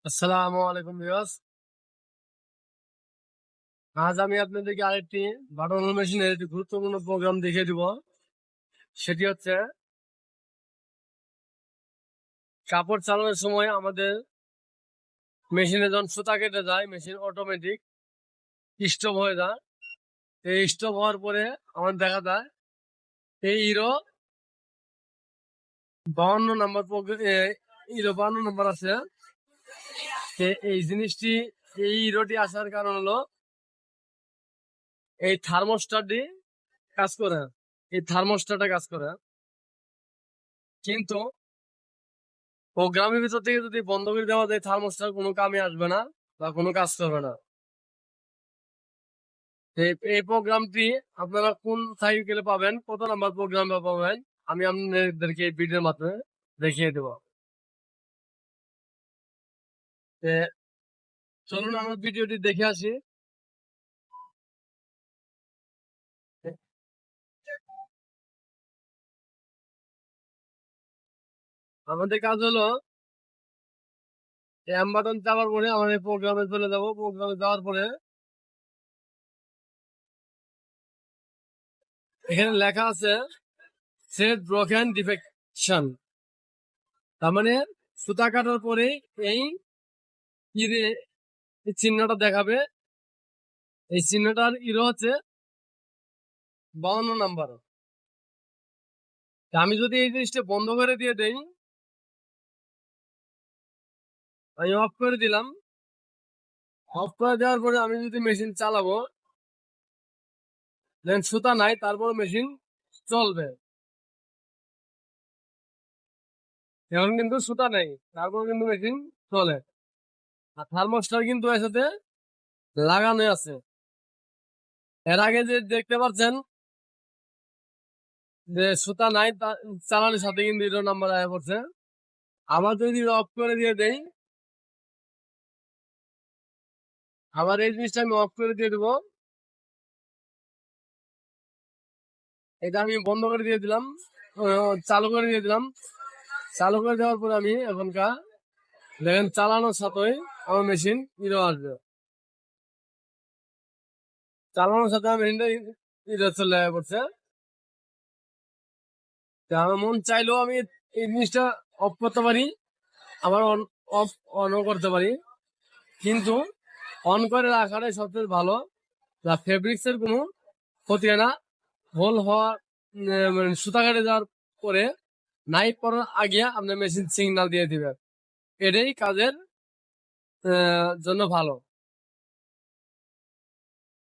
আসসালামু আলাইকুম ভিউয়ার্স। আজ আমি আপনাদেরকে আরেকটি বাটন হোল মেশিনের একটি গুরুত্বপূর্ণ প্রোগ্রাম দেখিয়ে দিব। সেটি হচ্ছে কাপড় চালানোর সময় আমাদের মেশিনে যখন সুতা কেটে যায়, মেশিন অটোমেটিক স্টপ হয়ে যায়। এই স্টপ হওয়ার পরে আমার দেখা যায় এই হিরো 52 নাম্বার আছে। এই জিনিসটি, এই হিরোটি আসার কারণ হলো এই থার্মোস্টারটি কাজ করে, এই থার্মোস্টারটা কাজ করে। কিন্তু প্রোগ্রামের ভিতর থেকে যদি বন্ধ করে দেওয়া যায়, থার্মোস্টার কোনো কামে আসবে না বা কোনো কাজ করবে না। এই প্রোগ্রামটি আপনারা কোন সাইকেলে পাবেন, কত নাম্বার প্রোগ্রামে পাবেন, আমি আপনাদেরকে এই ভিডিওর মাধ্যমে দেখিয়ে দেব। তে চলুন আমরা ভিডিওটি দেখে আসি। আমাদের কাজ হলো এম বাটন চাপার পরে আমরা এই প্রোগ্রামে চলে যাব। প্রোগ্রামে যাওয়ার পরে এখানে লেখা আছে সেট ব্রোকেন ডিফেকশন। তার মানে সুতা কাটার পরে এই চিহ্নটা দেখাবে। এই চিহ্নটার ইরো হচ্ছে 52 নাম্বার। আমি যদি এই জিনিসটা বন্ধ করে দিয়ে দেই, আমি অফ করে দিলাম। অফ করে দেওয়ার পরে আমি যদি মেশিন চালাবো, দেন সুতা নাই, তারপর মেশিন চলবে। এখন কিন্তু সুতা নেই, তারপর কিন্তু মেশিন চলে। আর থার্মোস্টার কিন্তু এর সাথে লাগানো আছে। এর আগে যে দেখতে পাচ্ছেন যে সুতা নাই, চালানোর সাথে কিন্তু জিরো নাম্বার আয়া পড়ছে। আবার যদি অফ করে দিয়ে দেই, আবার এই জিনিসটা আমি অফ করে দিয়ে দেবো। এটা আমি বন্ধ করে দিয়ে দিলাম, চালু করে দিয়ে দিলাম। চালু করে দেওয়ার পর আমি এখনকার দেখেন চালানোর সাথে আমার মেশিন হিরো আসবে। চালানোর সাথে আমার মেশিনটা হিরো চলে পড়ছে। আমার মন চাইলেও আমি এই জিনিসটা অফ করতে পারি, আবার অফ অনও করতে পারি। কিন্তু অন করে রাখাটাই সবচেয়ে ভালো, যা ফেব্রিক্স এর কোনো ক্ষতি হয় না। হোল হওয়া মানে সুতা কেটে যাওয়ার পরে নাইফ করার আগে আপনার মেশিন সিগন্যাল দিয়ে দিবে। এটাই কাজের জন্য ভালো।